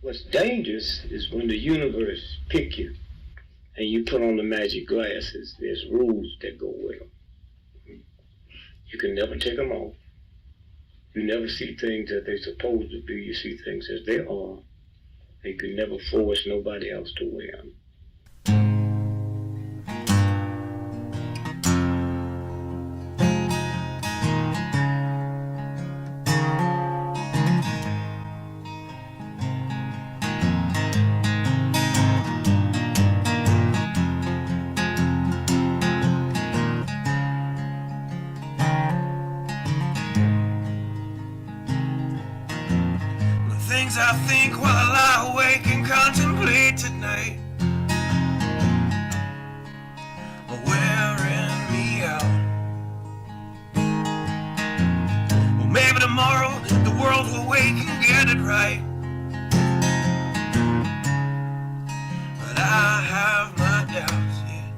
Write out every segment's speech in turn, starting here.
What's dangerous is when the universe pick you and you put on the magic glasses. There's rules that go with them. You can never take them off. You never see things as they're supposed to be. You see things as they are. And you can never force nobody else to wear them. I think while I lie awake and contemplate tonight are wearing me out. Well, maybe tomorrow the world will wake and get it right, but I have my doubts, yeah.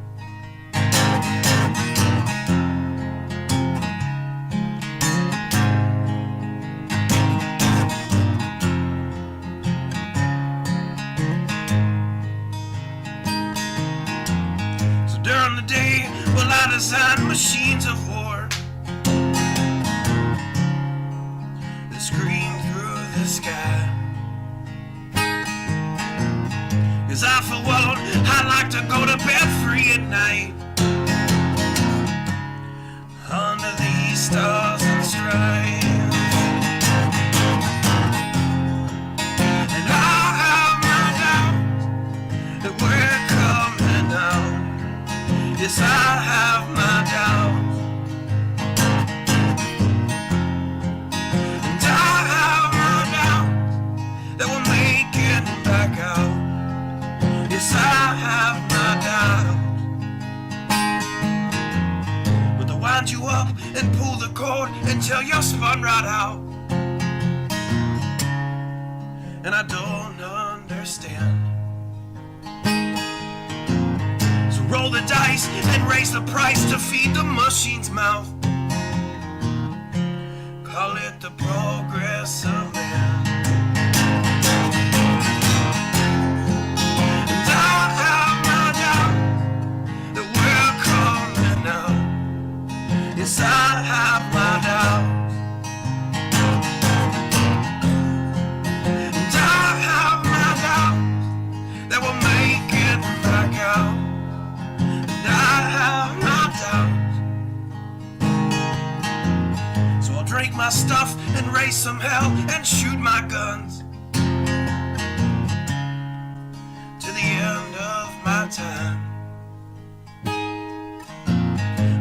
During the day, well, I design machines of war that scream through the sky. 'Cause I, for one, I like to go to bed free at night under these stars and stripes. And I have my doubts that we're coming out. Yes, I have my doubts, and I have my doubts that we'll make it back out. Yes, I have my doubts, but they'll wind you up and pull the cord until you're spun right out. And I don't understand. Roll the dice and raise the price to feed the machine's mouth. Call it the progress of man. And I have my doubt that we're coming out. Yes, I have my doubt. And I have my doubt that we'll make it back out. I have my doubts, so I'll drink my stuff and raise some hell and shoot my guns to the end of my time.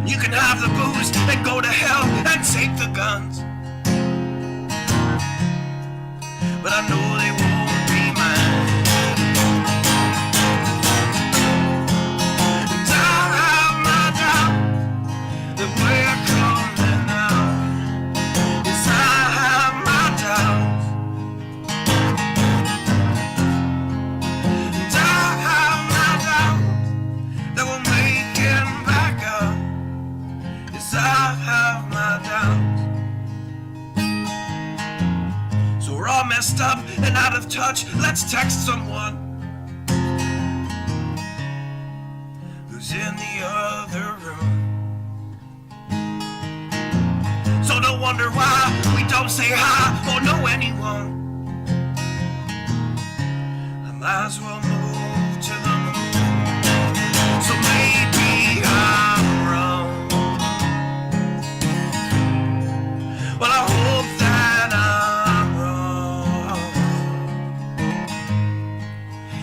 You can have the booze and go to hell and take the guns, but I know they won't be mine. We're coming out. Yes, I have my doubts, and I have my doubts that we'll make it back up. Yes, I have my doubts. So we're all messed up and out of touch. Let's text someone who's in the other room. So don't wonder why we don't say hi or know anyone. I might as well move to the moon. So maybe I'm wrong. Well, I hope that I'm wrong.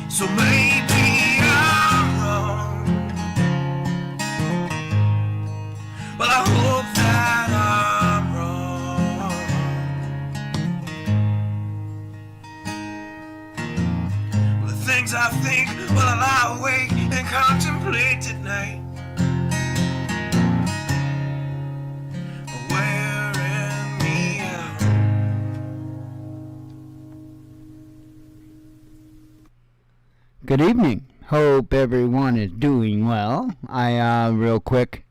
So maybe I'm wrong. Well, I hope that I'm wrong. Well, the things I think while I lie awake and contemplate at night are wearing me out. Good evening. Hope everyone is doing well. I real quick,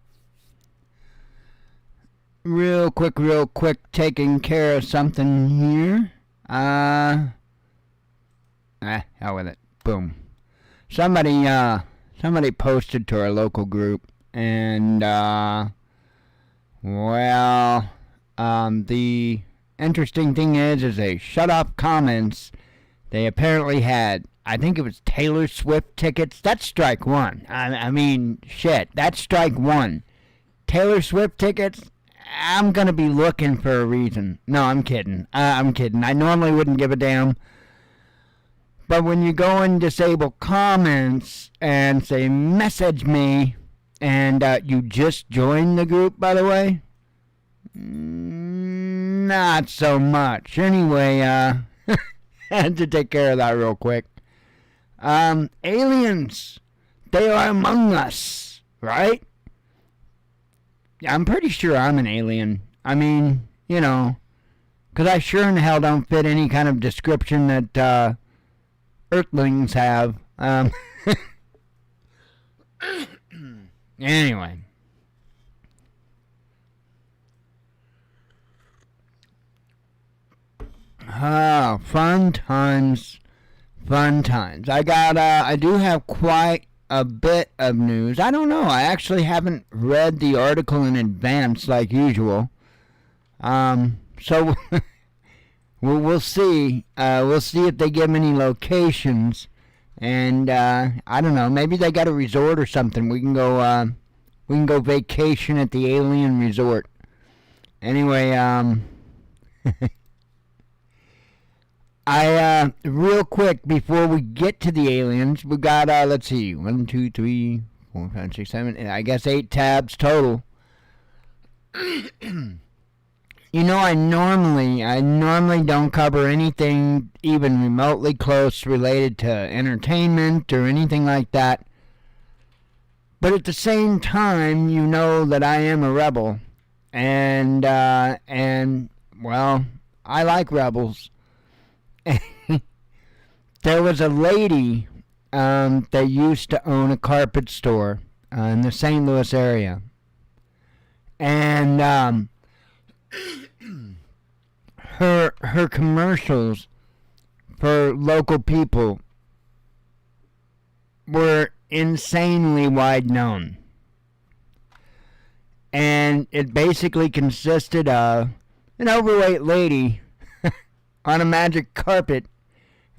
taking care of something here. hell with it. Boom. Somebody posted to our local group, and the interesting thing is they shut off comments. They apparently had, I think it was Taylor Swift tickets. That's strike one. I mean, shit, that's strike one. Taylor Swift tickets, I'm going to be looking for a reason. No, I'm kidding. I'm kidding. I normally wouldn't give a damn. But when you go and disable comments and say, message me, and you just joined the group, by the way, not so much. Anyway, had to take care of that real quick. Aliens, they are among us, right? I'm pretty sure I'm an alien. I mean, you know, because I sure in hell don't fit any kind of description that Earthlings have. Anyway. Fun times. I do have quite a bit of news. I don't know. I actually haven't read the article in advance like usual. So we'll see. We'll see if they give any locations. And I don't know. Maybe they got a resort or something. We can go vacation at the alien resort. Anyway, real quick before we get to the aliens, we got let's see, 1, 2, 3, 4, 5, 6, 7. I guess 8 tabs total. You know, I normally don't cover anything even remotely close related to entertainment or anything like that. But at the same time, you know that I am a rebel, and well, I like rebels. There was a lady that used to own a carpet store in the St. Louis area, and her commercials for local people were insanely wide known. And it basically consisted of an overweight lady on a magic carpet,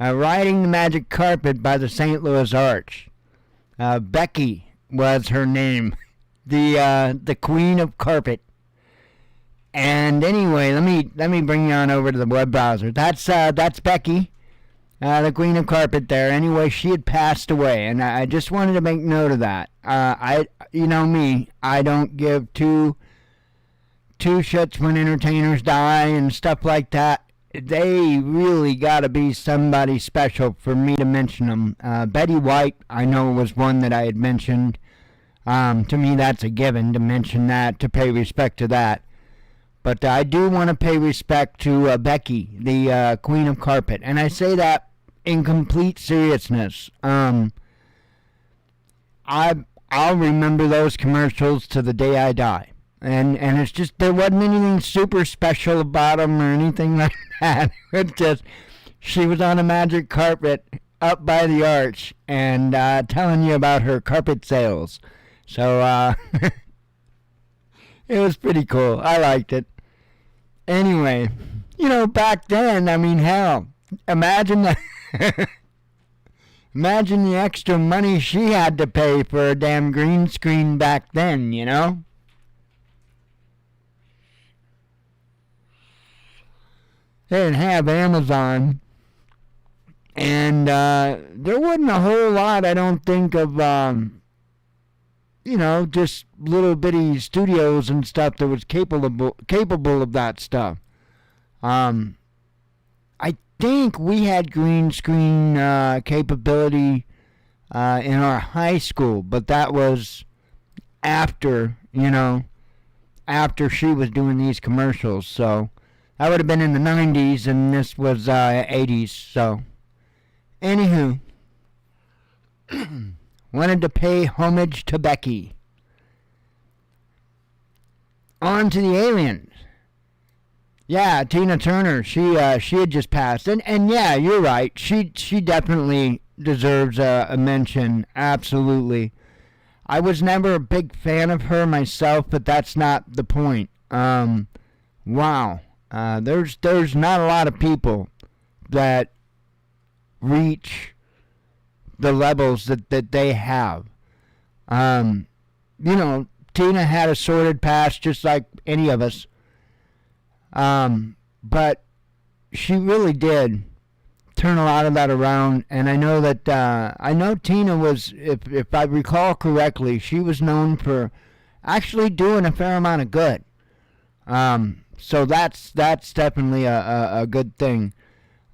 riding the magic carpet by the St. Louis Arch. Becky was her name, the queen of carpet. And anyway, let me bring you on over to the web browser. That's Becky, the queen of carpet there. Anyway, she had passed away, and I just wanted to make note of that. You know me, I don't give two shits when entertainers die and stuff like that. They really got to be somebody special for me to mention them. Betty White, I know, was one that I had mentioned. To me, that's a given to mention that, to pay respect to that. But I do want to pay respect to Becky, the queen of carpet. And I say that in complete seriousness. I'll remember those commercials to the day I die. And it's just, there wasn't anything super special about them or anything like that. It's just, she was on a magic carpet up by the arch and telling you about her carpet sales. So, it was pretty cool. I liked it. Anyway, you know, back then, I mean, hell, imagine the imagine the extra money she had to pay for a damn green screen back then, you know? They didn't have Amazon, and there wasn't a whole lot, I don't think, of you know, just little bitty studios and stuff that was capable of that stuff. I think we had green screen capability in our high school, but that was after, you know, after she was doing these commercials. So that would have been in the 90s, and this was 80s. So, anywho. Wanted to pay homage to Becky. On to the aliens. Yeah, Tina Turner. She had just passed, and yeah, you're right. She definitely deserves a mention. Absolutely. I was never a big fan of her myself, but that's not the point. Wow. There's not a lot of people that reach the levels that they have. You know, Tina had a sordid past just like any of us. But she really did turn a lot of that around, and I know that I know Tina was, if I recall correctly, she was known for actually doing a fair amount of good. So that's definitely a good thing.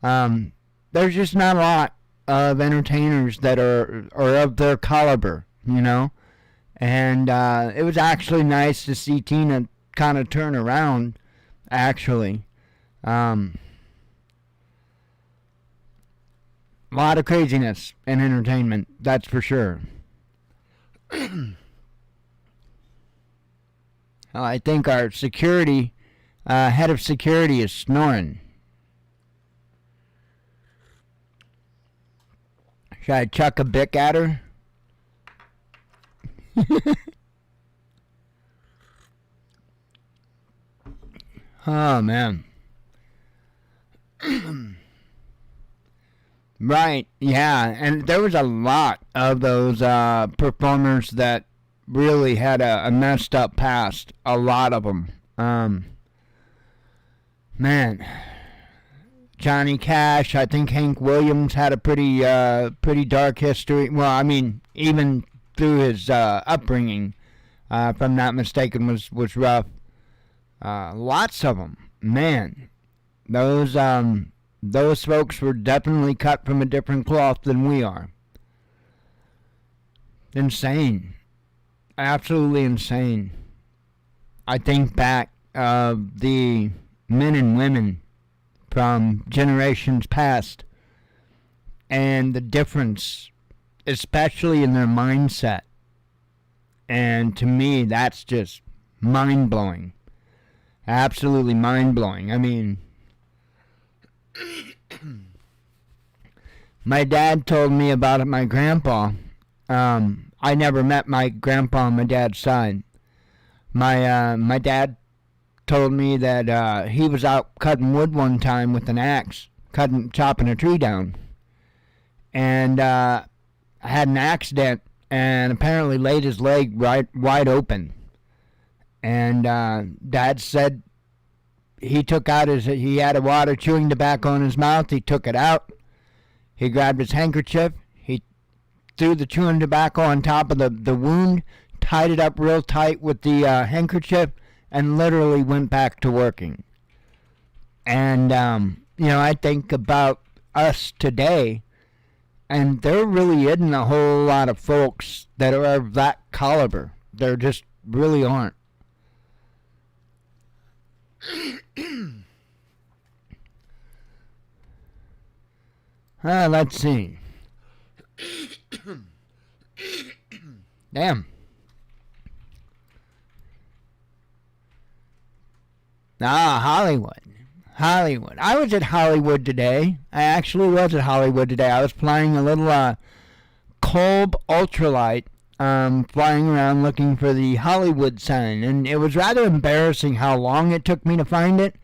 There's just not a lot of entertainers that are of their caliber, you know, and it was actually nice to see Tina kind of turn around. Actually, a lot of craziness in entertainment, that's for sure. I think our security, head of security is snoring. Should I chuck a bic at her? Oh, man. Right, yeah, and there was a lot of those performers that really had a messed up past. A lot of them. Man. Johnny Cash, I think Hank Williams had a pretty dark history. Well, I mean, even through his upbringing, if I'm not mistaken, was rough. Lots of them, man. Those folks were definitely cut from a different cloth than we are. Insane, absolutely insane. I think back of the men and women from generations past, and the difference, especially in their mindset. And to me, that's just mind blowing. Absolutely mind-blowing. I mean, my dad told me about it, my grandpa. I never met my grandpa on my dad's side. My dad told me that he was out cutting wood one time with an axe, chopping a tree down. And had an accident and apparently laid his leg wide open. And Dad said he took out he had a water chewing tobacco in his mouth. He took it out. He grabbed his handkerchief. He threw the chewing tobacco on top of the wound, tied it up real tight with the handkerchief, and literally went back to working. And, you know, I think about us today, and there really isn't a whole lot of folks that are of that caliber. There just really aren't. Let's see. Damn. Hollywood. I was at Hollywood today. I actually was at Hollywood today. I was flying a little Kolb ultralight, flying around looking for the Hollywood sign, and it was rather embarrassing how long it took me to find it,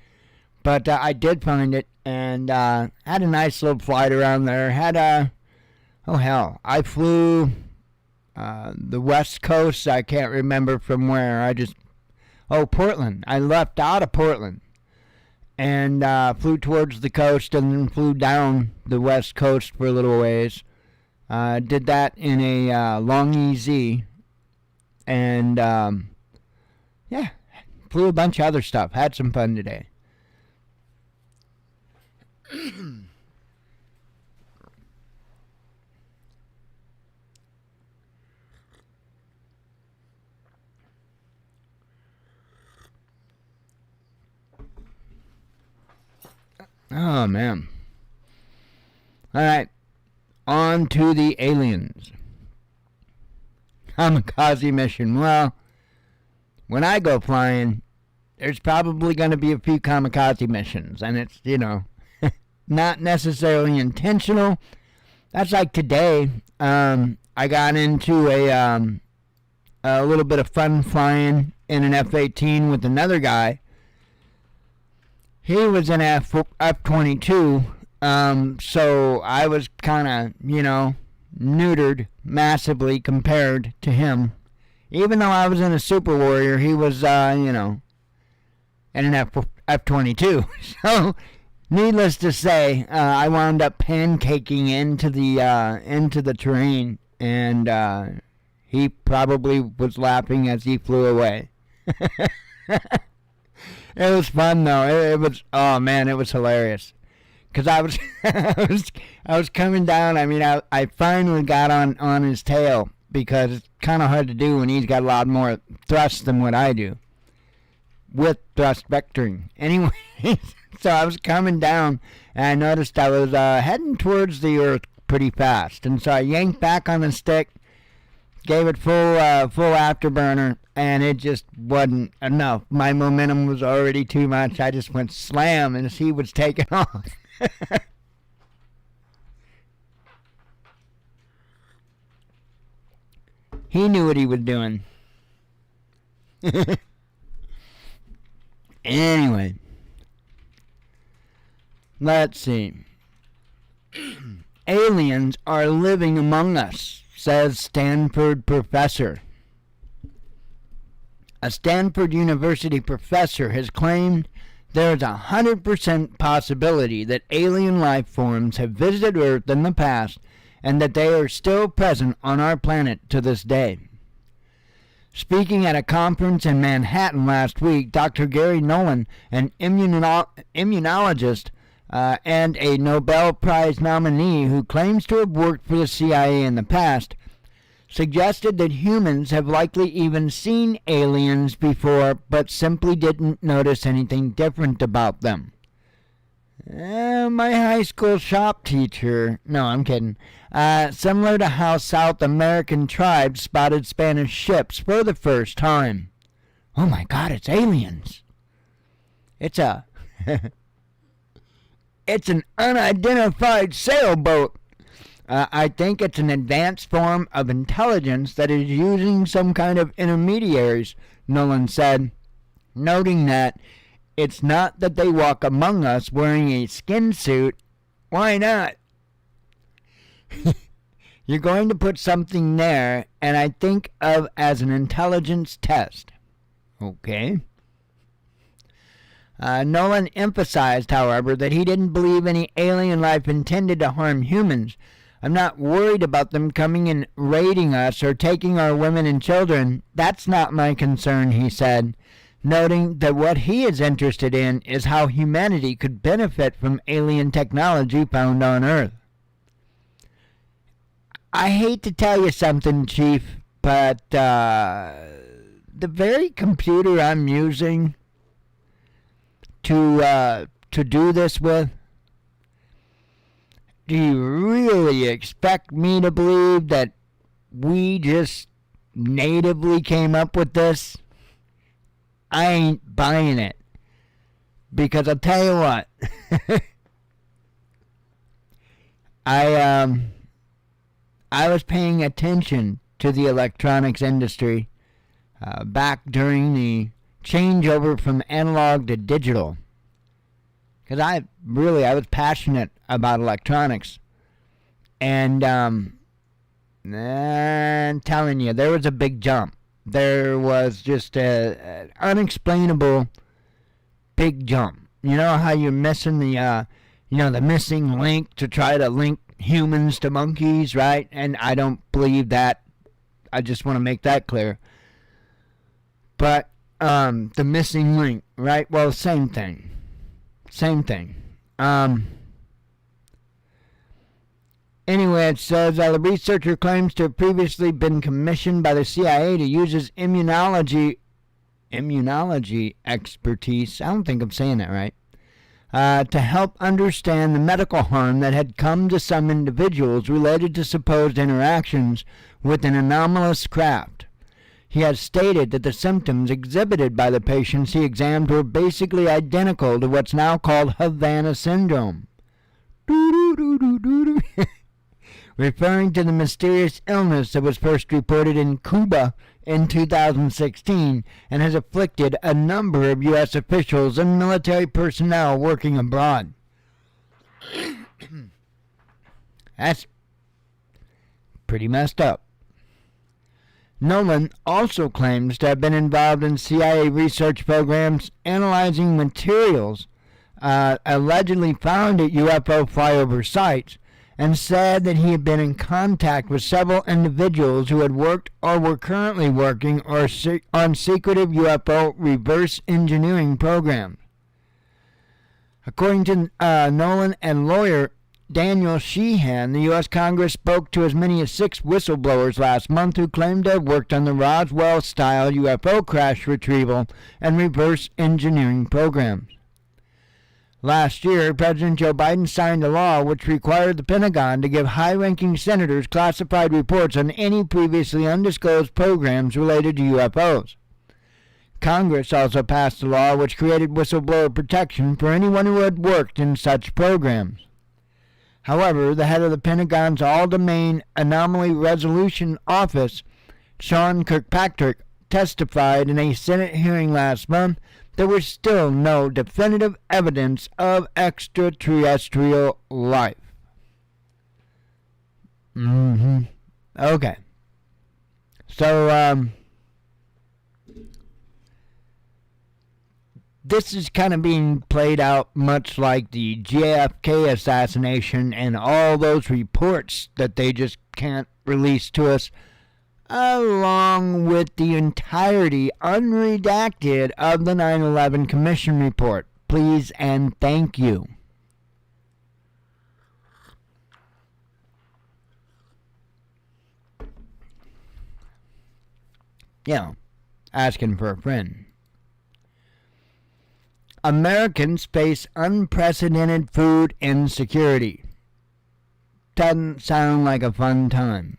but I did find it, and had a nice little flight around there. I flew the West Coast. I can't remember from where. Portland. I left out of Portland and flew towards the coast and then flew down the West Coast for a little ways. Did that in a long EZ, and flew a bunch of other stuff. Had some fun today. Oh, man. All right. On to the aliens. Kamikaze mission. Well, when I go flying, there's probably going to be a few kamikaze missions, and it's, not necessarily intentional. That's like today. I got into a little bit of fun flying in an F-18 with another guy. He was an F-22, so I was kind of, neutered massively compared to him. Even though I was in a Super Warrior, he was, in an F-22. So, needless to say, I wound up pancaking into the terrain, and he probably was laughing as he flew away. It was fun though. It was, oh man, it was hilarious. Cause I was I was coming down. I mean, I finally got on his tail, because it's kind of hard to do when he's got a lot more thrust than what I do with thrust vectoring. Anyway, so I was coming down, and I noticed I was heading towards the earth pretty fast, and so I yanked back on the stick, gave it full afterburner, and it just wasn't enough. My momentum was already too much. I just went slam, and he was taking off. He knew what he was doing. Anyway, let's see. Aliens are living among us, says Stanford professor. A Stanford University professor has claimed there is 100% possibility that alien life forms have visited Earth in the past, and that they are still present on our planet to this day. Speaking at a conference in Manhattan last week, Dr. Gary Nolan, an immunologist and a Nobel Prize nominee who claims to have worked for the CIA in the past, suggested that humans have likely even seen aliens before, but simply didn't notice anything different about them. My high school shop teacher, no, I'm kidding, similar to how South American tribes spotted Spanish ships for the first time. Oh my God, it's aliens. It's it's an unidentified sailboat. I think it's an advanced form of intelligence that is using some kind of intermediaries, Nolan said, noting that it's not that they walk among us wearing a skin suit. Why not? You're going to put something there, and I think of as an intelligence test. Okay. Nolan emphasized, however, that he didn't believe any alien life intended to harm humans. I'm not worried about them coming and raiding us or taking our women and children. That's not my concern, he said, noting that what he is interested in is how humanity could benefit from alien technology found on Earth. I hate to tell you something, Chief, but the very computer I'm using to do this with, do you really expect me to believe that we just natively came up with this? I ain't buying it. Because I'll tell you what. I was paying attention to the electronics industry back during the changeover from analog to digital. Because I was passionate about electronics. And I'm telling you, there was a big jump. There was just an unexplainable big jump. You know how you're missing the missing link to try to link humans to monkeys, right? And I don't believe that. I just want to make that clear. But the missing link, right? Well, same thing. Same thing. Anyway, it says the researcher claims to have previously been commissioned by the CIA to use his immunology expertise. I don't think I'm saying that right. To help understand the medical harm that had come to some individuals related to supposed interactions with an anomalous craft. He has stated that the symptoms exhibited by the patients he examined were basically identical to what's now called Havana syndrome. Referring to the mysterious illness that was first reported in Cuba in 2016 and has afflicted a number of U.S. officials and military personnel working abroad. That's pretty messed up. Nolan also claims to have been involved in CIA research programs analyzing materials allegedly found at UFO flyover sites, and said that he had been in contact with several individuals who had worked or were currently working on secretive UFO reverse engineering programs. According to Nolan and lawyer Daniel Sheehan, the U.S. Congress spoke to as many as 6 whistleblowers last month who claimed to have worked on the Roswell-style UFO crash retrieval and reverse engineering programs. Last year, President Joe Biden signed a law which required the Pentagon to give high-ranking senators classified reports on any previously undisclosed programs related to UFOs. Congress also passed a law which created whistleblower protection for anyone who had worked in such programs. However, the head of the Pentagon's All-Domain Anomaly Resolution Office, Sean Kirkpatrick, testified in a Senate hearing last month there was still no definitive evidence of extraterrestrial life. Okay. So, this is kind of being played out much like the JFK assassination and all those reports that they just can't release to us, along with the entirety unredacted of the 9/11 Commission report. Please and thank you. Yeah, asking for a friend. Americans face unprecedented food insecurity. Doesn't sound like a fun time.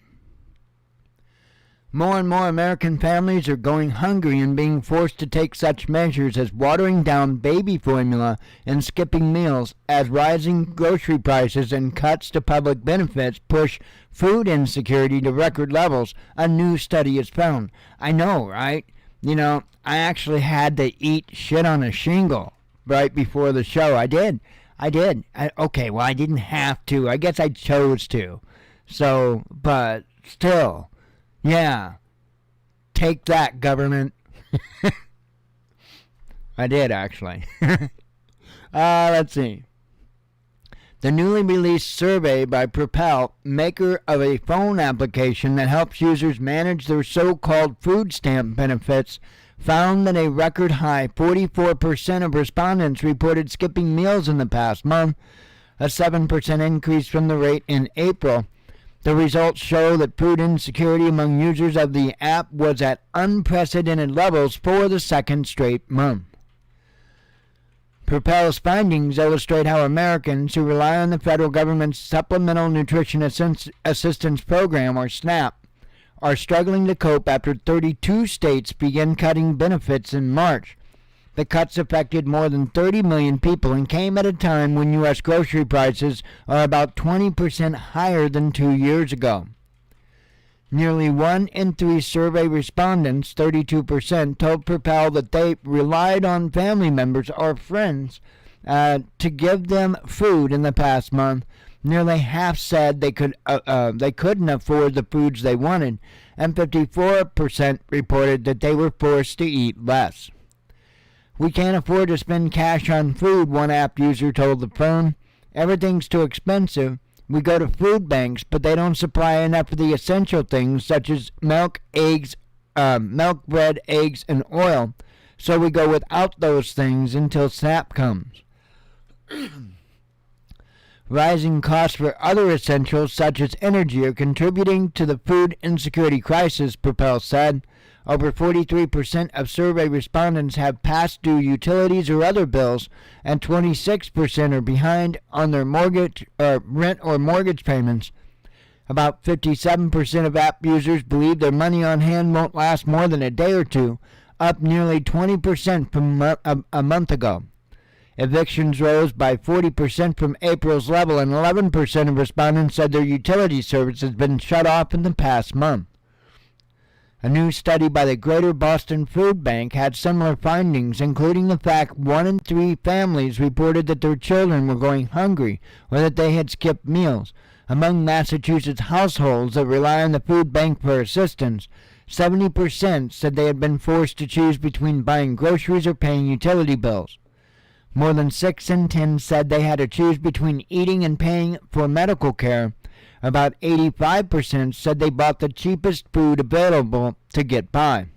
More and more American families are going hungry and being forced to take such measures as watering down baby formula and skipping meals as rising grocery prices and cuts to public benefits push food insecurity to record levels, a new study has found. I know, right? You know, I actually had to eat shit on a shingle right before the show. I did. Okay, well, I didn't have to. I guess I chose to. So, but still, yeah. Take that, government. I did, actually. Let's see. The newly released survey by Propel, maker of a phone application that helps users manage their so-called food stamp benefits, found that a record high 44% of respondents reported skipping meals in the past month, a 7% increase from the rate in April. The results show that food insecurity among users of the app was at unprecedented levels for the second straight month. Propel's findings illustrate how Americans who rely on the federal government's Supplemental Nutrition Assistance Program, or SNAP, are struggling to cope after 32 states began cutting benefits in March. The cuts affected more than 30 million people and came at a time when U.S. grocery prices are about 20% higher than 2 years ago. Nearly 1 in 3 survey respondents, 32%, told Propel that they relied on family members or friends to give them food in the past month. Nearly half said they couldn't afford the foods they wanted, and 54% reported that they were forced to eat less. We can't afford to spend cash on food, one app user told the firm. Everything's too expensive. We go to food banks, but they don't supply enough of the essential things such as milk, bread, eggs, and oil. So we go without those things until SNAP comes. Rising costs for other essentials such as energy are contributing to the food insecurity crisis, Propel said. Over 43% of survey respondents have past due utilities or other bills, and 26% are behind on their mortgage or rent or mortgage payments. About 57% of app users believe their money on hand won't last more than a day or two, up nearly 20% from a month ago. Evictions rose by 40% from April's level, and 11% of respondents said their utility service has been shut off in the past month. A new study by the Greater Boston Food Bank had similar findings, including the fact 1 in 3 families reported that their children were going hungry or that they had skipped meals. Among Massachusetts households that rely on the food bank for assistance, 70% said they had been forced to choose between buying groceries or paying utility bills. More than 6 in 10 said they had to choose between eating and paying for medical care. About 85% said they bought the cheapest food available to get by.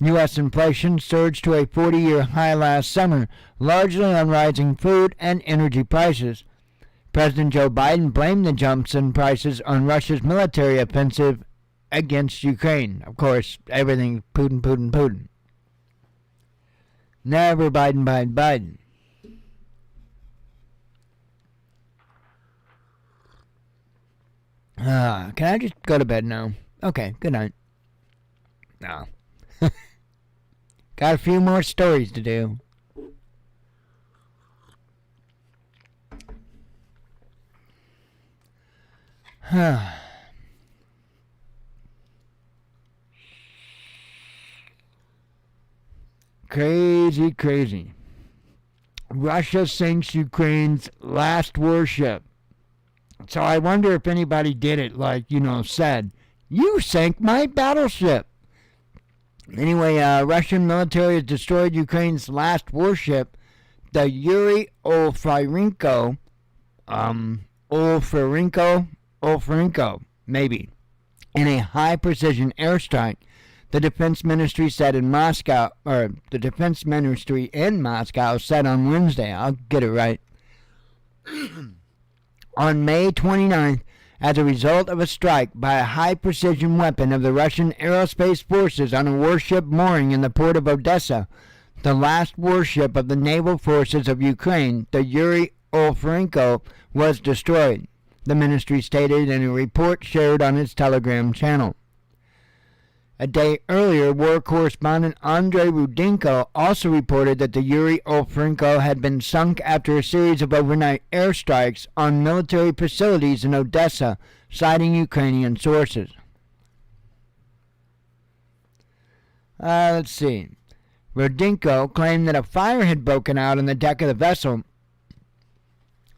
U.S. inflation surged to a 40-year high last summer, largely on rising food and energy prices. President Joe Biden blamed the jumps in prices on Russia's military offensive against Ukraine. Of course, everything Putin, Putin, Putin. Never Biden, Biden, Biden. Can I just go to bed now? Okay, good night. No. Got a few more stories to do. Crazy, crazy. Russia sinks Ukraine's last warship. So I wonder if anybody did it, like, said, "You sank my battleship." Anyway, Russian military has destroyed Ukraine's last warship, the Yuri Olfarenko, maybe, in a high-precision airstrike. The Defense Ministry said in Moscow, or the Defense Ministry in Moscow said on Wednesday, I'll get it right, on May 29th, as a result of a strike by a high-precision weapon of the Russian aerospace forces on a warship mooring in the port of Odessa, the last warship of the naval forces of Ukraine, the Yuri Olfarenko, was destroyed, the ministry stated in a report shared on its Telegram channel. A day earlier, war correspondent Andrei Rudenko also reported that the Yuri Olfarenko had been sunk after a series of overnight airstrikes on military facilities in Odessa, citing Ukrainian sources. Let's see. Rudenko claimed that a fire had broken out on the deck of the vessel,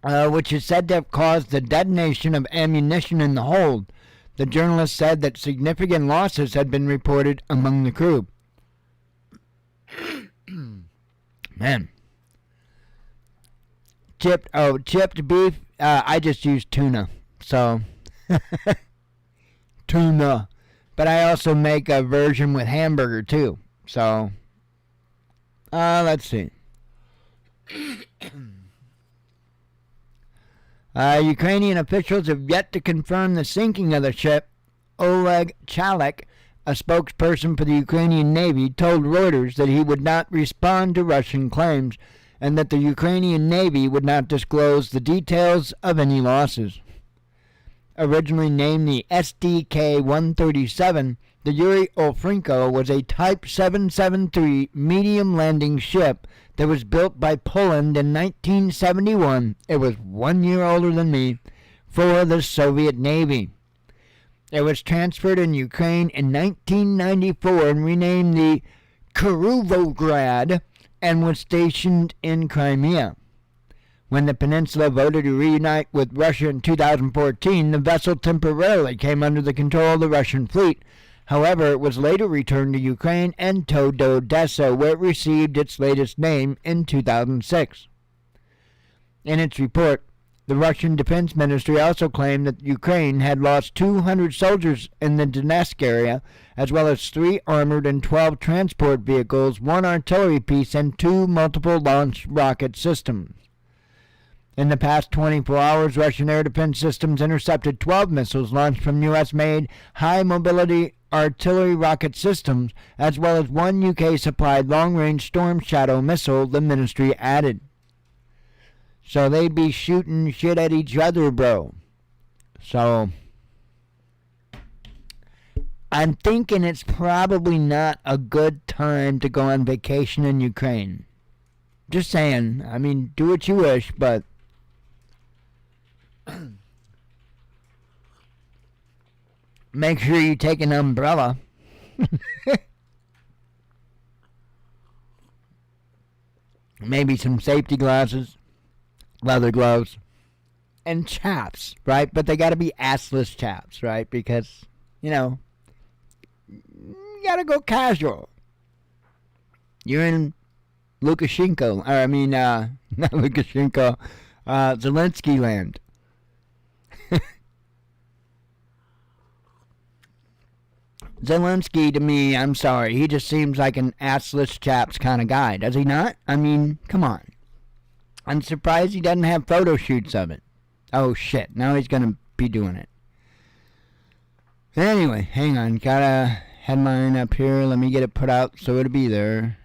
which is said to have caused the detonation of ammunition in the hold. The journalist said that significant losses had been reported among the crew. Man. Chipped beef. I just use tuna. So, tuna. But I also make a version with hamburger too. So, let's see. Ukrainian officials have yet to confirm the sinking of the ship. Oleg Chalek, a spokesperson for the Ukrainian Navy, told Reuters that he would not respond to Russian claims and that the Ukrainian Navy would not disclose the details of any losses. Originally named the SDK-137, the Yuri Olfarenko was a Type 773 medium landing ship that was built by Poland in 1971. It was 1 year older than me, for the Soviet Navy. It was transferred in Ukraine in 1994 and renamed the Kirovograd and was stationed in Crimea. When the peninsula voted to reunite with Russia in 2014, the vessel temporarily came under the control of the Russian fleet. However, it was later returned to Ukraine and towed to Odessa, where it received its latest name in 2006. In its report, the Russian Defense Ministry also claimed that Ukraine had lost 200 soldiers in the Donetsk area, as well as 3 armored and 12 transport vehicles, 1 artillery piece, and 2 multiple-launch rocket systems. In the past 24 hours, Russian air defense systems intercepted 12 missiles launched from U.S.-made high-mobility artillery rocket systems, as well as 1 UK-supplied long-range Storm Shadow missile, the ministry added. So they be shooting shit at each other, bro. So, I'm thinking it's probably not a good time to go on vacation in Ukraine. Just saying. I mean, do what you wish, but make sure you take an umbrella. Maybe some safety glasses, leather gloves, and chaps, right? But they gotta be assless chaps, right? Because, you gotta go casual. You're in Lukashenko, or I mean, not Lukashenko, Zelensky land. Zelensky, to me, I'm sorry, he just seems like an assless chaps kind of guy, does he not? I mean, come on. I'm surprised he doesn't have photo shoots of it. Oh shit, now he's gonna be doing it. Anyway, hang on, got a headline up here, let me get it put out so it'll be there.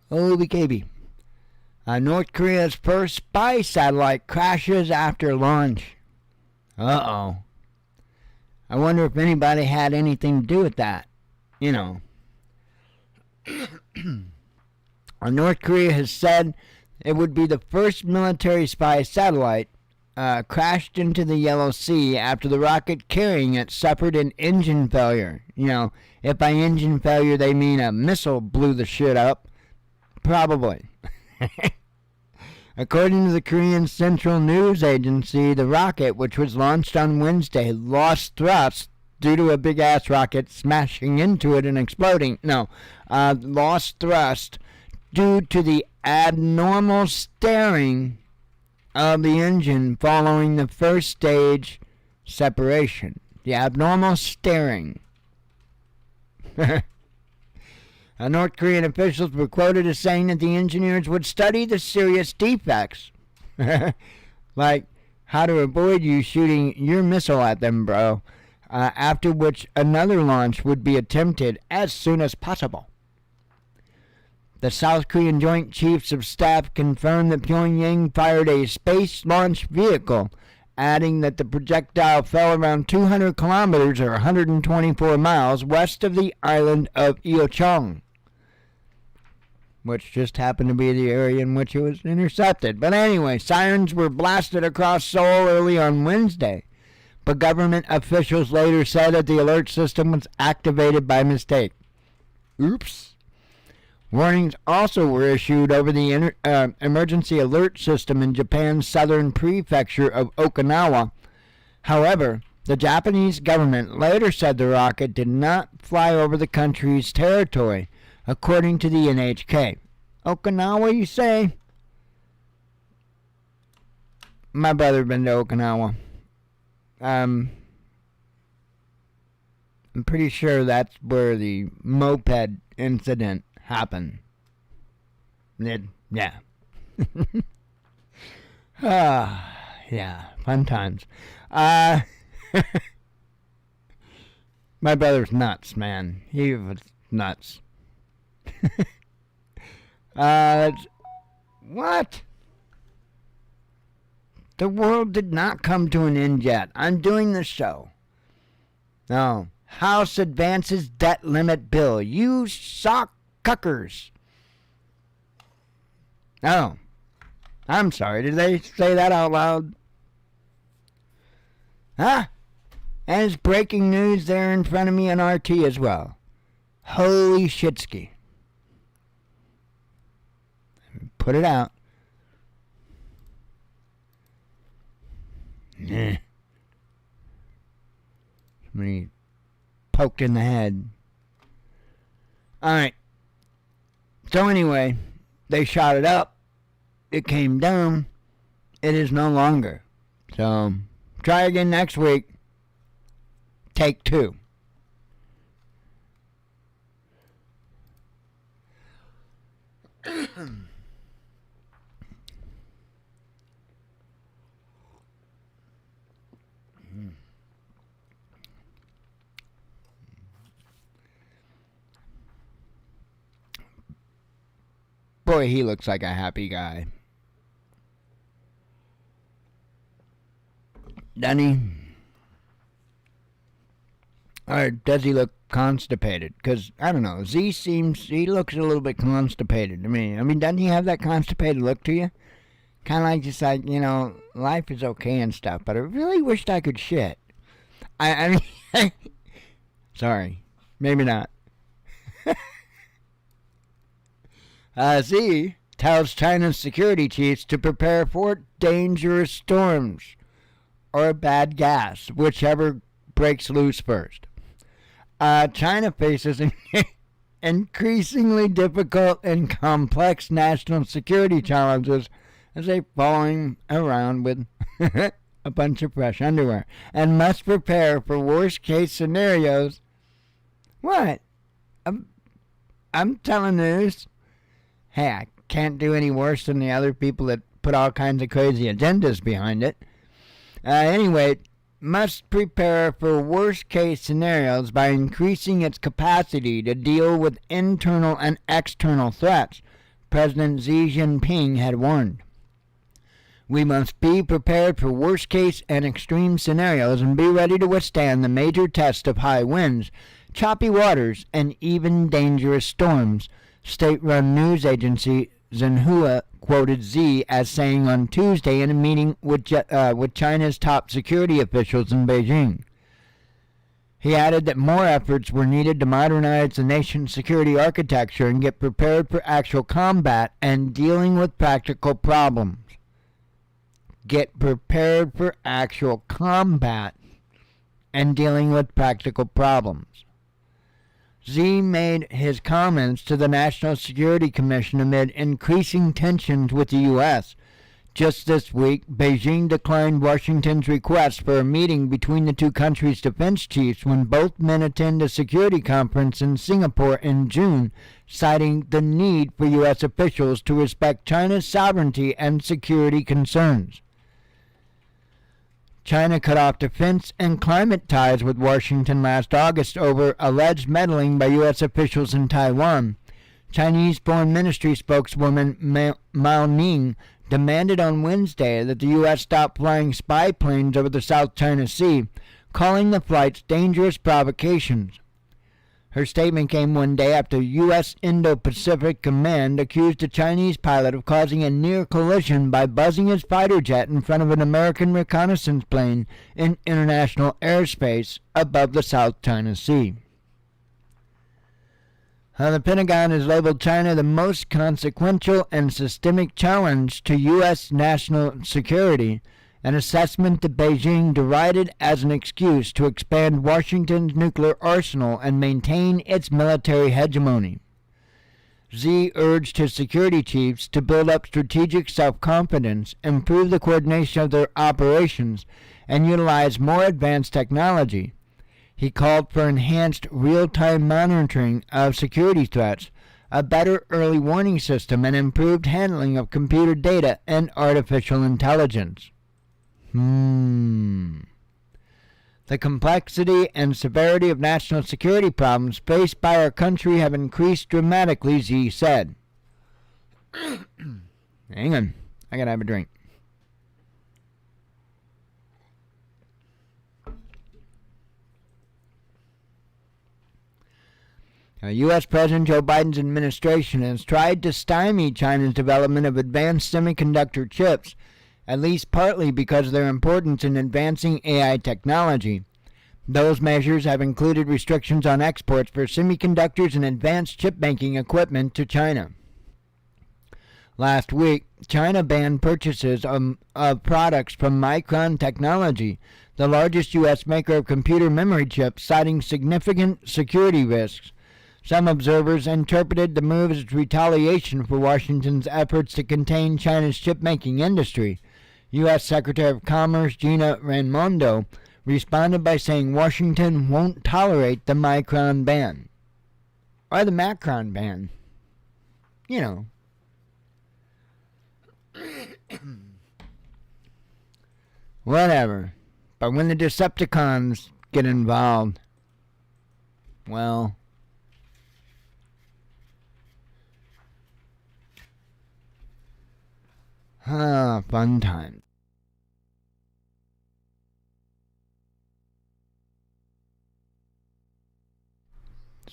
OBKB. North Korea's first spy satellite crashes after launch. Uh-oh. I wonder if anybody had anything to do with that. North Korea has said it would be the first military spy satellite crashed into the Yellow Sea after the rocket carrying it suffered an engine failure. If by engine failure they mean a missile blew the shit up, probably. According to the Korean Central News Agency, the rocket, which was launched on Wednesday, lost thrust due to a big-ass rocket smashing into it and exploding. Lost thrust due to the abnormal steering of the engine following the first stage separation. The abnormal steering. North Korean officials were quoted as saying that the engineers would study the serious defects. Like how to avoid you shooting your missile at them, bro. After which another launch would be attempted as soon as possible. The South Korean Joint Chiefs of Staff confirmed that Pyongyang fired a space launch vehicle, adding that the projectile fell around 200 kilometers or 124 miles west of the island of Yeocheong, which just happened to be the area in which it was intercepted. But anyway, sirens were blasted across Seoul early on Wednesday, but government officials later said that the alert system was activated by mistake. Oops. Warnings also were issued over the emergency alert system in Japan's southern prefecture of Okinawa. However, the Japanese government later said the rocket did not fly over the country's territory, according to the NHK. Okinawa, you say? My brother been to Okinawa. I'm pretty sure that's where the moped incident happened. Yeah. Yeah, fun times. My brother's nuts, man. He was nuts. What? The world did not come to an end yet. I'm doing the show. No. House advances debt limit bill. You sock cuckers. Oh. I'm sorry. Did they say that out loud? Huh? And it's breaking news there in front of me on RT as well. Holy shitski. Put it out. Somebody poked in the head. Alright. So anyway, they shot it up. It came down. It is no longer. So, try again next week. Take 2. boy, he looks like a happy guy. Doesn't he? Or does he look constipated? Because, I don't know, he looks a little bit constipated to me. I mean, doesn't he have that constipated look to you? Kind of like, just like, you know, life is okay and stuff, but I really wished I could shit. I mean, sorry, maybe not. Xi tells China's security chiefs to prepare for dangerous storms or bad gas, whichever breaks loose first. China faces increasingly difficult and complex national security challenges as they following around with a bunch of fresh underwear and must prepare for worst case scenarios. What? I'm telling news. Hey, I can't do any worse than the other people that put all kinds of crazy agendas behind it. Anyway, must prepare for worst-case scenarios by increasing its capacity to deal with internal and external threats, President Xi Jinping had warned. We must be prepared for worst-case and extreme scenarios and be ready to withstand the major test of high winds, choppy waters, and even dangerous storms, state-run news agency Xinhua quoted Xi as saying on Tuesday in a meeting with China's top security officials in Beijing. He added that more efforts were needed to modernize the nation's security architecture and get prepared for actual combat and dealing with practical problems. Get prepared for actual combat and dealing with practical problems. Xi made his comments to the National Security Commission amid increasing tensions with the U.S. Just this week, Beijing declined Washington's request for a meeting between the two countries' defense chiefs when both men attend a security conference in Singapore in June, citing the need for U.S. officials to respect China's sovereignty and security concerns. China cut off defense and climate ties with Washington last August over alleged meddling by U.S. officials in Taiwan. Chinese Foreign Ministry spokeswoman Mao Ning demanded on Wednesday that the U.S. stop flying spy planes over the South China Sea, calling the flights dangerous provocations. Her statement came one day after U.S. Indo-Pacific Command accused a Chinese pilot of causing a near collision by buzzing his fighter jet in front of an American reconnaissance plane in international airspace above the South China Sea. The Pentagon has labeled China the most consequential and systemic challenge to U.S. national security, an assessment that Beijing derided as an excuse to expand Washington's nuclear arsenal and maintain its military hegemony. Xi urged his security chiefs to build up strategic self-confidence, improve the coordination of their operations, and utilize more advanced technology. He called for enhanced real-time monitoring of security threats, a better early warning system, and improved handling of computer data and artificial intelligence. The complexity and severity of national security problems faced by our country have increased dramatically, Xi said. Hang on, I gotta have a drink. U.S. President Joe Biden's administration has tried to stymie China's development of advanced semiconductor chips, at least partly because of their importance in advancing AI technology. Those measures have included restrictions on exports for semiconductors and advanced chip-making equipment to China. Last week, China banned purchases of products from Micron Technology, the largest U.S. maker of computer memory chips, citing significant security risks. Some observers interpreted the move as retaliation for Washington's efforts to contain China's chip-making industry. U.S. Secretary of Commerce Gina Raimondo responded by saying Washington won't tolerate the Micron ban. Or the Macron ban. You know. Whatever. But when the Decepticons get involved, well, Ah, fun time.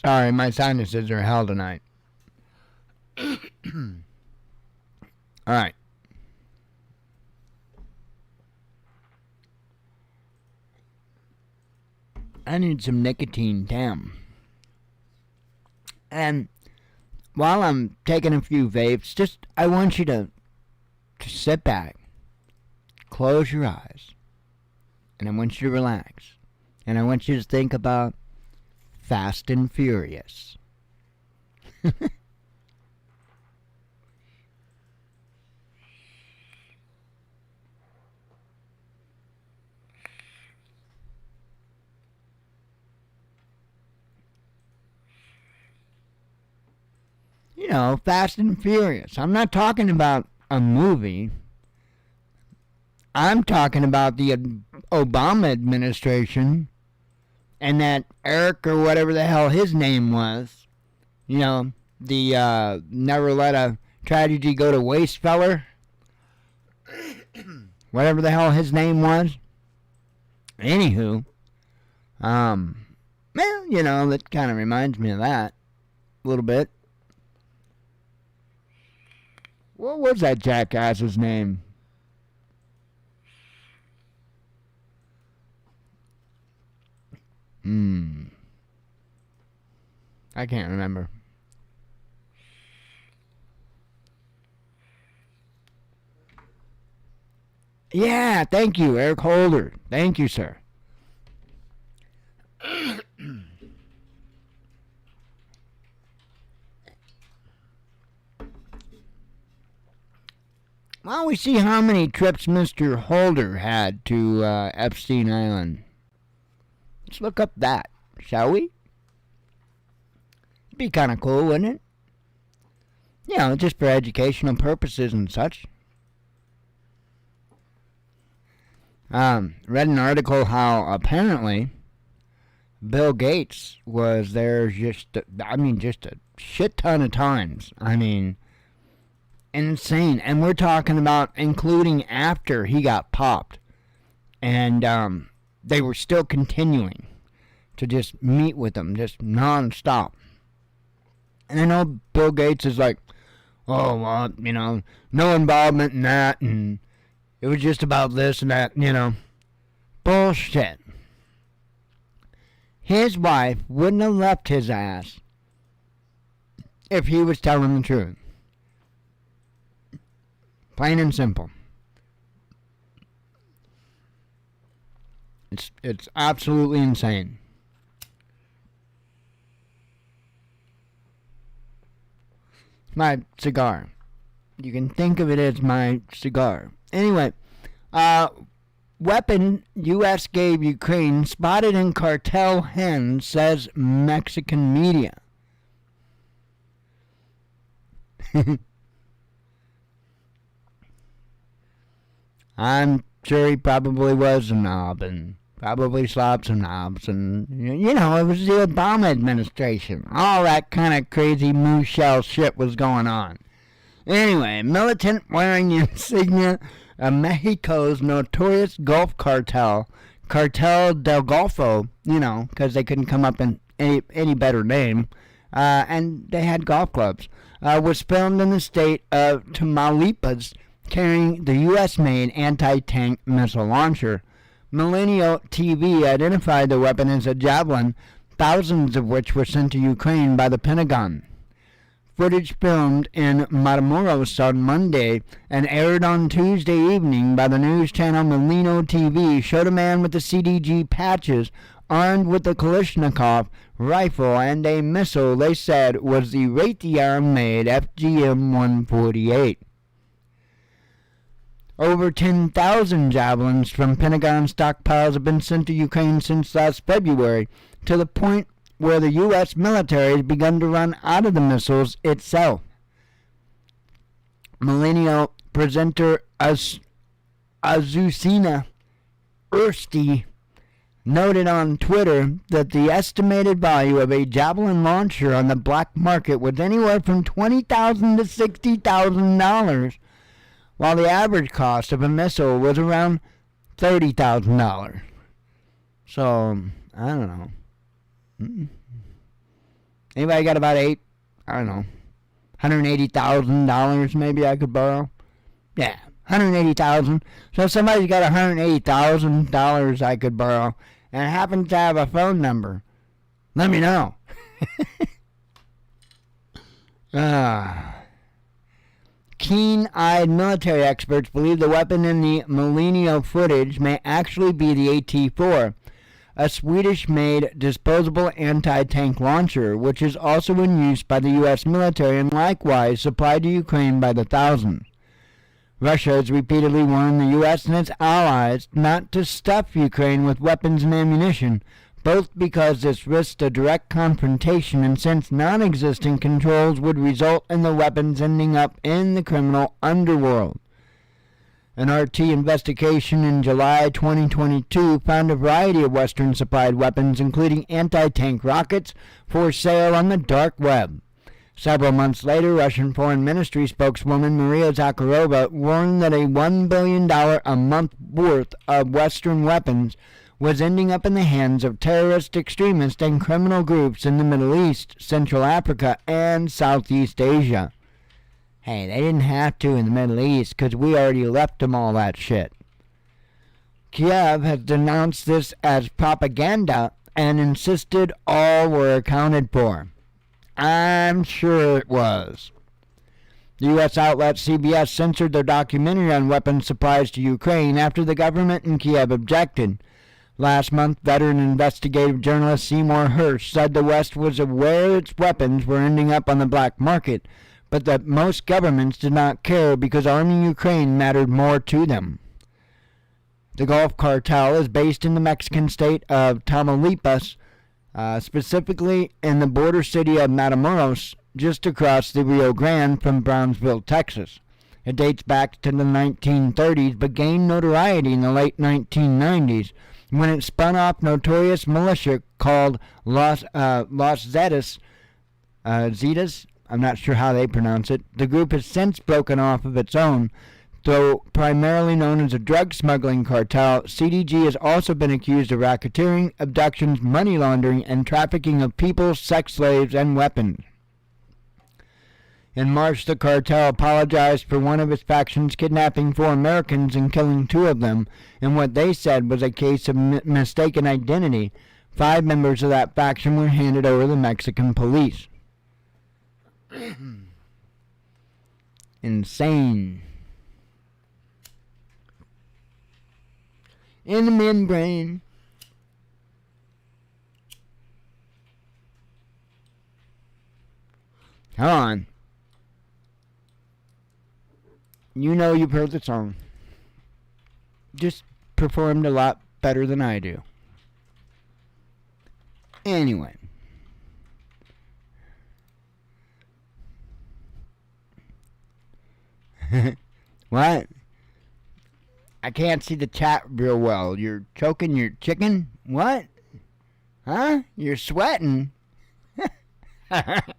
Sorry, my sinuses are hell tonight. Alright. I need some nicotine, damn. And while I'm taking a few vapes, I want you to sit back, close your eyes, and I want you to relax. And I want you to think about Fast and Furious. You know, Fast and Furious. I'm not talking about a movie. I'm talking about the Obama administration and that Eric or whatever the hell his name was. You know, the never let a tragedy go to waste feller. Whatever the hell his name was. Anywho, well, you know, that kind of reminds me of that a little bit. What was that jackass's name? I can't remember. Yeah, thank you, Eric Holder. Thank you, sir. Well, we see how many trips Mr. Holder had to Epstein Island. Let's look up that, shall we? It'd be kind of cool, wouldn't it? You know, just for educational purposes and such. Read an article how apparently Bill Gates was there just a shit ton of times. I mean, insane. And we're talking about including after he got popped. And they were still continuing to just meet with him, just non-stop. And I know Bill Gates is like, oh, well, you know, no involvement in that, and it was just about this and that, you know. Bullshit. His wife wouldn't have left his ass if he was telling the truth. Plain and simple. It's absolutely insane. My cigar. You can think of it as my cigar. Anyway, weapon U.S. gave Ukraine spotted in cartel hands, says Mexican media. I'm sure he probably was a knob and probably slopped some knobs, and you know, it was the Obama administration. All that kind of crazy moose shell shit was going on. Anyway, militant wearing insignia of Mexico's notorious Gulf cartel, Cartel del Golfo, you know, because they couldn't come up in any better name, and they had golf clubs, was filmed in the state of Tamaulipas carrying the U.S.-made anti-tank missile launcher. Millennial TV identified the weapon as a Javelin, thousands of which were sent to Ukraine by the Pentagon. Footage filmed in Matamoros on Monday and aired on Tuesday evening by the news channel Millennial TV showed a man with the CDG patches armed with a Kalashnikov rifle and a missile they said was the Raytheon-made FGM-148. Over 10,000 Javelins from Pentagon stockpiles have been sent to Ukraine since last February, to the point where the U.S. military has begun to run out of the missiles itself. Millennial presenter Azucena Ursti noted on Twitter that the estimated value of a Javelin launcher on the black market was anywhere from $20,000 to $60,000. while the average cost of a missile was around $30,000. So, I don't know. Anybody got about $180,000 maybe I could borrow? Yeah, $180,000. So if somebody's got $180,000 I could borrow and happens to have a phone number, let me know. Keen-eyed military experts believe the weapon in the Millennium footage may actually be the AT-4, a Swedish-made disposable anti-tank launcher, which is also in use by the U.S. military and likewise supplied to Ukraine by the thousands. Russia has repeatedly warned the U.S. and its allies not to stuff Ukraine with weapons and ammunition, both because this risks a direct confrontation and since non-existent controls would result in the weapons ending up in the criminal underworld. An RT investigation in July 2022 found a variety of Western-supplied weapons, including anti-tank rockets, for sale on the dark web. Several months later, Russian Foreign Ministry spokeswoman Maria Zakharova warned that a $1 billion a month worth of Western weapons was ending up in the hands of terrorist, extremist, and criminal groups in the Middle East, Central Africa, and Southeast Asia. Hey, they didn't have to in the Middle East because we already left them all that shit. Kiev has denounced this as propaganda and insisted all were accounted for. I'm sure it was. The U.S. outlet CBS censored their documentary on weapons supplies to Ukraine after the government in Kiev objected. Last month, veteran investigative journalist Seymour Hersh said the West was aware its weapons were ending up on the black market, but that most governments did not care because arming Ukraine mattered more to them. The Gulf Cartel is based in the Mexican state of Tamaulipas, specifically in the border city of Matamoros, just across the Rio Grande from Brownsville, Texas. It dates back to the 1930s, but gained notoriety in the late 1990s, when it spun off notorious militia called Los Zetas, I'm not sure how they pronounce it. The group has since broken off of its own. Though primarily known as a drug smuggling cartel, CDG has also been accused of racketeering, abductions, money laundering, and trafficking of people, sex slaves, and weapons. In March, the cartel apologized for one of its factions kidnapping 4 Americans and killing 2 of them in what they said was a case of mistaken identity. 5 members of that faction were handed over to the Mexican police. Insane. In the membrane. Come on. You know you've heard the song. Just performed a lot better than I do. Anyway. What? I can't see the chat real well. You're choking your chicken? What? Huh? You're sweating? Ah.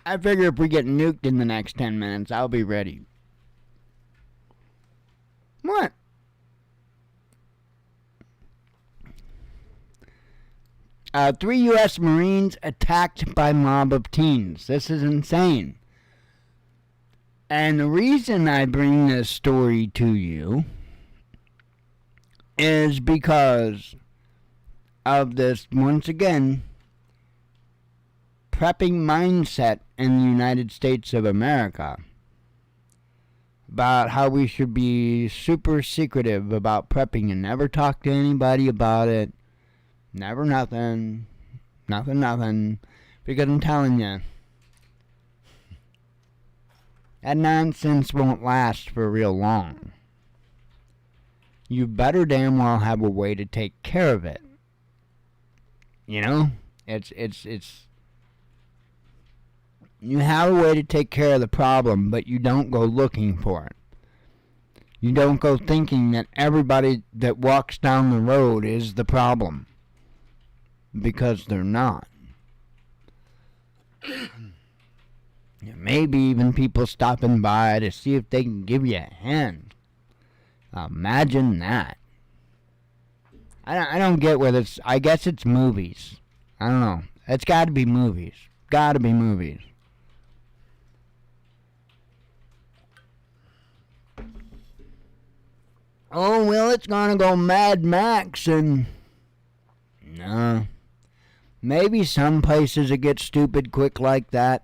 I figure if we get nuked in the next 10 minutes, I'll be ready. What? Three U.S. Marines attacked by mob of teens. This is insane. And the reason I bring this story to you is because of this, once again, prepping mindset in the United States of America. About how we should be super secretive about prepping and never talk to anybody about it. Never nothing. Nothing. Because I'm telling you, that nonsense won't last for real long. You better damn well have a way to take care of it. You know? It's you have a way to take care of the problem, but you don't go looking for it. You don't go thinking that everybody that walks down the road is the problem. Because they're not. Maybe even people stopping by to see if they can give you a hand. Imagine that. I don't get whether it's... I guess it's movies. I don't know. It's got to be movies. Got to be movies. Oh, well, it's gonna go Mad Max and... No. Maybe some places it gets stupid quick like that.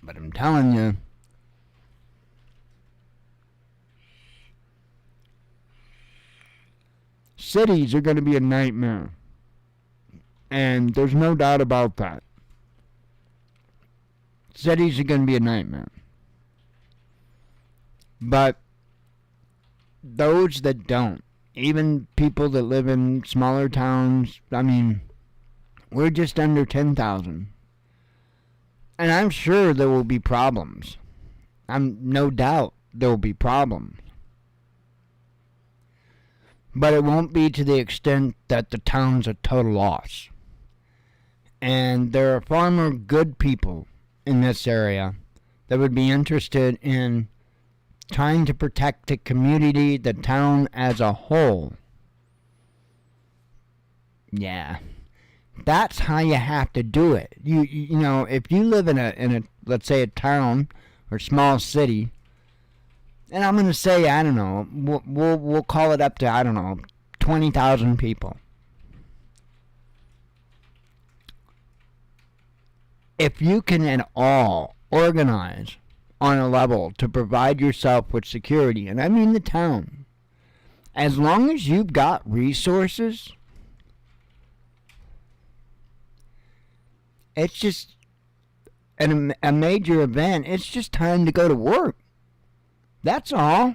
But I'm telling you... cities are gonna be a nightmare. And there's no doubt about that. Cities are gonna be a nightmare. But... those that don't, even people that live in smaller towns, I mean, we're just under 10,000. And I'm sure there will be problems. No doubt there will be problems. But it won't be to the extent that the town's a total loss. And there are far more good people in this area that would be interested in trying to protect the community, the town as a whole. Yeah. That's how you have to do it. You know, if you live in a let's say a town or small city, and I'm going to say, I don't know, we'll call it up to, I don't know, 20,000 people. If you can at all organize on a level to provide yourself with security, and I mean the town, as long as you've got resources, it's just a major event. It's just time to go to work. That's all.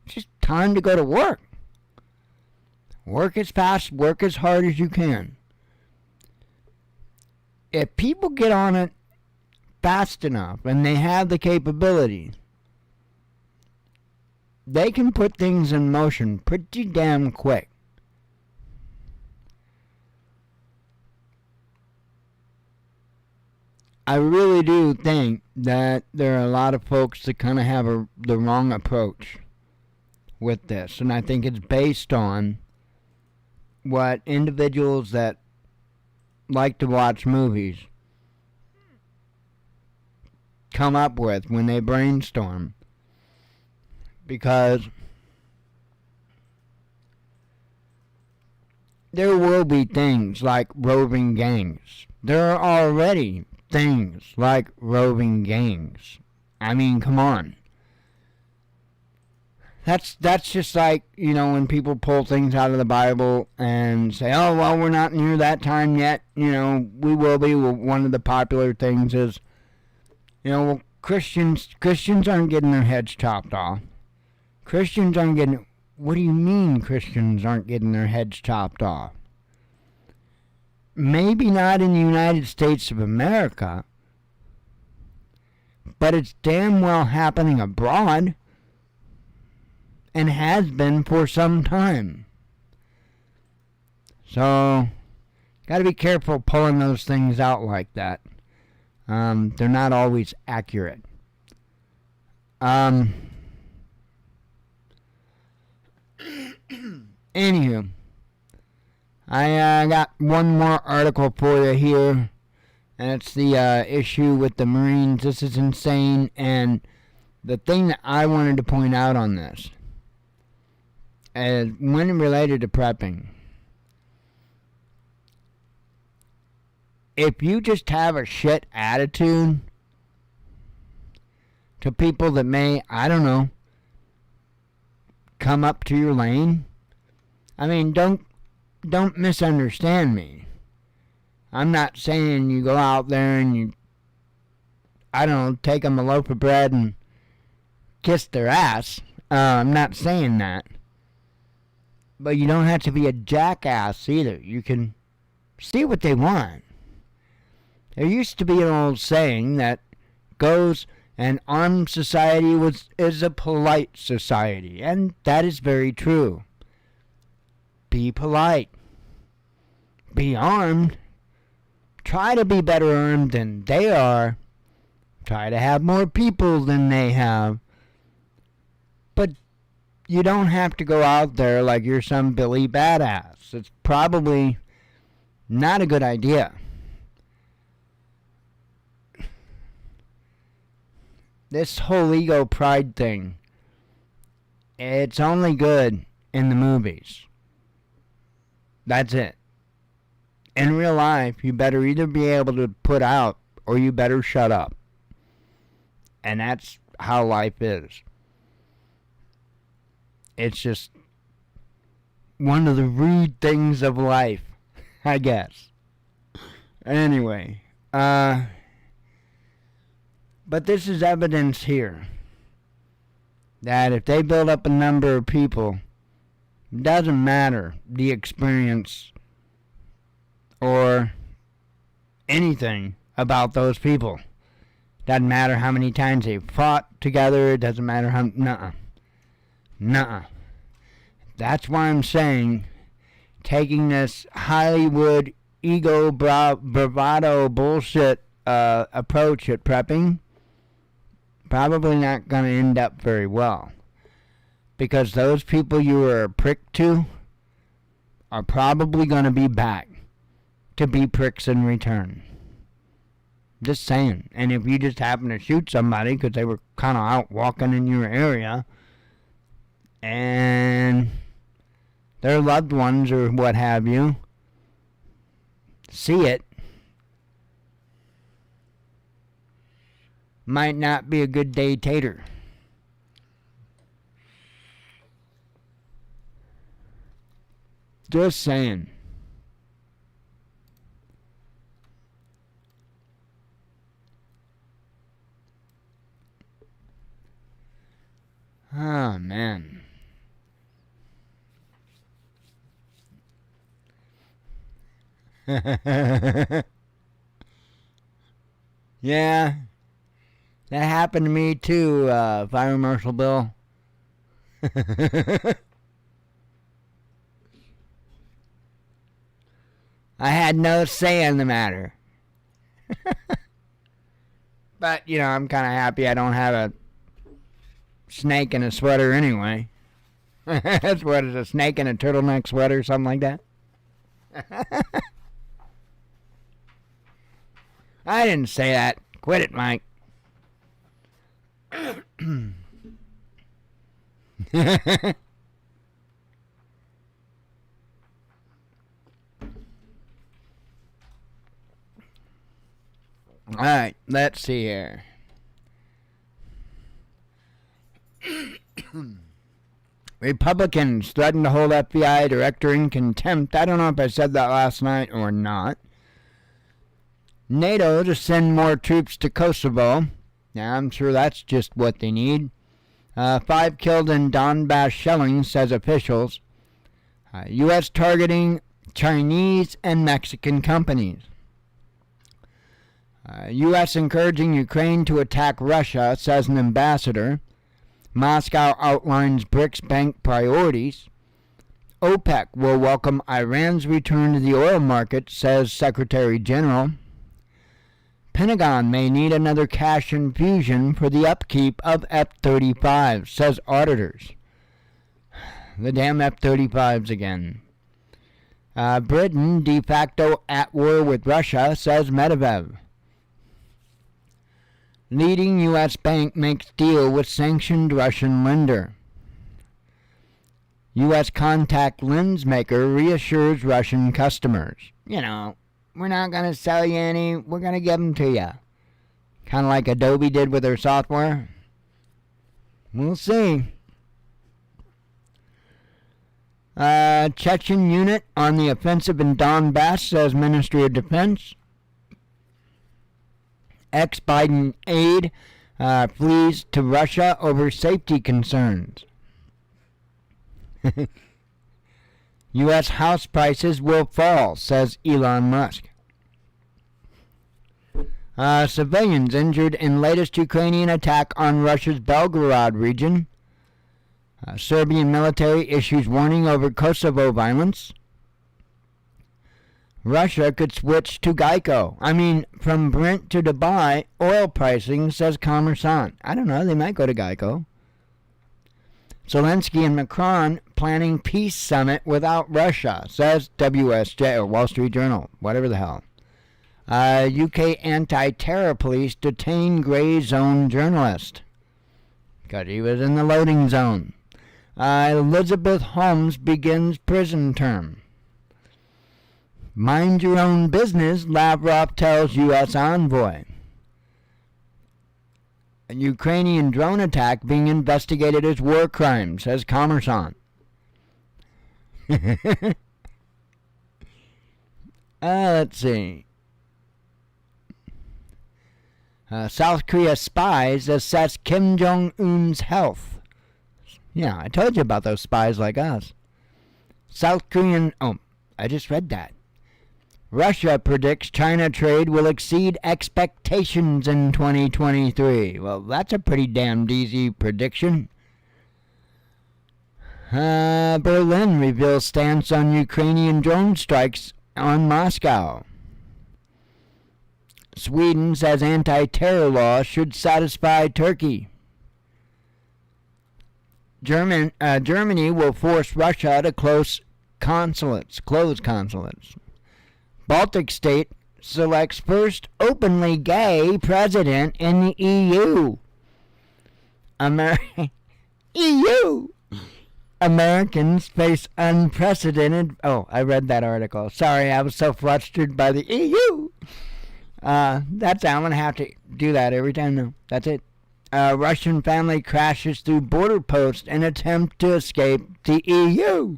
It's just time to go to work. Work as fast, work as hard as you can. If people get on it fast enough and they have the capability, they can put things in motion pretty damn quick. I really do think that there are a lot of folks that kind of have the wrong approach with this, and I think it's based on what individuals that like to watch movies come up with when they brainstorm. Because there will be things like roving gangs. There are already things like roving gangs. I mean, come on. That's just like, you know, when people pull things out of the Bible and say, oh, well, we're not near that time yet. You know, we will be. Well, one of the popular things is, you know, well, Christians aren't getting their heads chopped off. Christians aren't getting... What do you mean Christians aren't getting their heads chopped off? Maybe not in the United States of America, but it's damn well happening abroad. And has been for some time. So, gotta be careful pulling those things out like that. They're not always accurate. Anywho, I got one more article for you here, and it's the issue with the Marines. This is insane, and the thing that I wanted to point out on this, when related to prepping, if you just have a shit attitude to people that may, I don't know, come up to your lane, I mean, don't misunderstand me. I'm not saying you go out there and you, I don't know, take them a loaf of bread and kiss their ass. I'm not saying that. But you don't have to be a jackass either. You can see what they want. There used to be an old saying that goes, An armed society is a polite society, and that is very true. Be polite. Be armed. Try to be better armed than they are. Try to have more people than they have. But you don't have to go out there like you're some Billy Badass. It's probably not a good idea. This whole ego pride thing, it's only good in the movies. That's it. In real life, you better either be able to put out or you better shut up. And that's how life is. It's just one of the rude things of life, I guess. Anyway, but this is evidence here that if they build up a number of people, it doesn't matter the experience or anything about those people. Doesn't matter how many times they fought together. It doesn't matter how... Nuh-uh. That's why I'm saying taking this Hollywood ego bravado bullshit approach at prepping, probably not going to end up very well. Because those people you were a prick to are probably going to be back to be pricks in return. Just saying. And if you just happen to shoot somebody because they were kind of out walking in your area and their loved ones or what have you see it, might not be a good day tater. Just saying. Oh, man. Yeah. That happened to me too, Fire Marshal Bill. I had no say in the matter. But, you know, I'm kind of happy I don't have a snake in a sweater anyway. That's what is a snake in a turtleneck sweater, something like that. I didn't say that. Quit it, Mike. Alright, let's see here. Republicans threaten to hold FBI director in contempt. I don't know if I said that last night or not. NATO to send more troops to Kosovo. Yeah, I'm sure that's just what they need. 5 killed in Donbass shelling, says officials. U.S. targeting Chinese and Mexican companies. U.S. encouraging Ukraine to attack Russia, says an ambassador. Moscow outlines BRICS bank priorities. OPEC will welcome Iran's return to the oil market, says Secretary General. Pentagon may need another cash infusion for the upkeep of F-35, says auditors. The damn F-35s again. Britain de facto at war with Russia, says Medvedev. Leading U.S. bank makes deal with sanctioned Russian lender. U.S. contact lens maker reassures Russian customers. You know, we're not going to sell you any, we're going to give them to you. Kind of like Adobe did with their software. We'll see. Chechen unit on the offensive in Donbass, says Ministry of Defense. Ex-Biden aide flees to Russia over safety concerns. U.S. house prices will fall, says Elon Musk. Civilians injured in latest Ukrainian attack on Russia's Belgorod region. Serbian military issues warning over Kosovo violence. Russia could switch to Geico. From Brent to Dubai, oil pricing, says Commerçant. I don't know, they might go to Geico. Zelensky and Macron planning peace summit without Russia, says WSJ, or Wall Street Journal, whatever the hell. UK anti-terror police detain grey zone journalist because he was in the loading zone. Elizabeth Holmes begins prison term. Mind your own business, Lavrov tells U.S. envoy. A Ukrainian drone attack being investigated as war crime, says Commerçant. Let's see. South Korea spies assess Kim Jong-un's health. Yeah, I told you about those spies like us. South Korean... Oh, I just read that. Russia predicts China trade will exceed expectations in 2023. Well, that's a pretty damned easy prediction. Berlin reveals stance on Ukrainian drone strikes on Moscow. Sweden says anti-terror law should satisfy Turkey. Germany will force Russia to close consulates. Baltic state selects first openly gay president in the EU. EU! Americans face unprecedented... Oh, I read that article. Sorry, I was so flustered by the EU. That's I'm going to have to do that every time now. That's it. Russian family crashes through border post in attempt to escape the EU.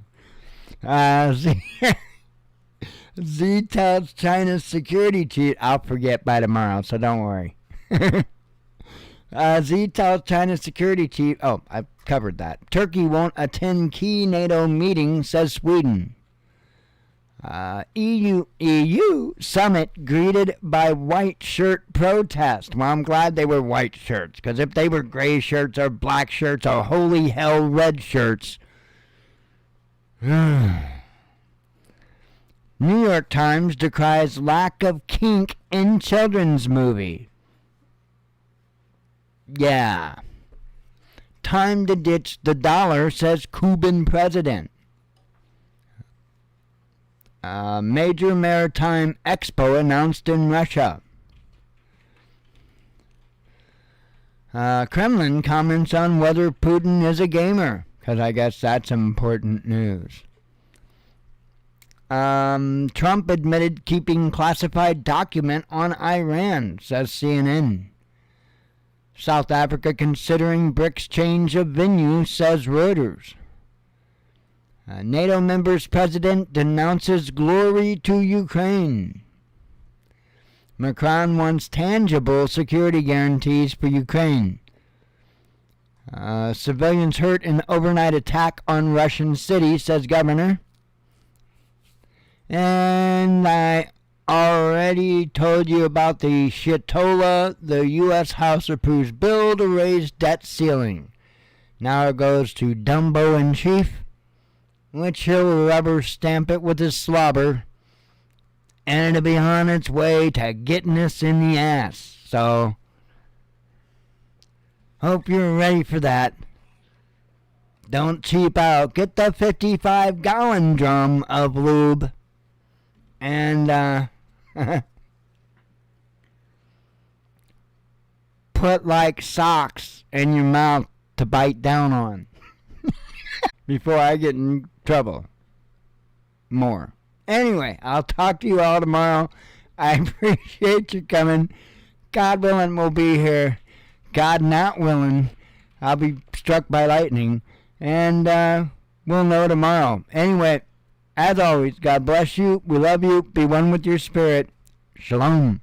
Z tells China's security chief... I'll forget by tomorrow, so don't worry. Z tells China's security chief... Oh, I've covered that. Turkey won't attend key NATO meeting, says Sweden. EU summit greeted by white shirt protest. Well, I'm glad they were white shirts, because if they were gray shirts or black shirts or holy hell red shirts... New York Times decries lack of kink in children's movie. Yeah. Time to ditch the dollar, says Cuban president. Major maritime expo announced in Russia. Kremlin comments on whether Putin is a gamer, because I guess that's important news. Trump admitted keeping classified document on Iran, says CNN. South Africa considering BRICS change of venue, says Reuters. NATO members' president denounces glory to Ukraine. Macron wants tangible security guarantees for Ukraine. Civilians hurt in overnight attack on Russian city, says governor. And I already told you about the shitola. The U.S. House approves bill to raise debt ceiling. Now it goes to Dumbo in chief, which he'll rubber stamp it with his slobber, and it'll be on its way to getting us in the ass. So, hope you're ready for that. Don't cheap out. Get the 55-gallon drum of lube. And, put like socks in your mouth to bite down on. Before I get in trouble. More. Anyway, I'll talk to you all tomorrow. I appreciate you coming. God willing, we'll be here. God not willing, I'll be struck by lightning. And, we'll know tomorrow. Anyway, as always, God bless you. We love you. Be one with your spirit. Shalom.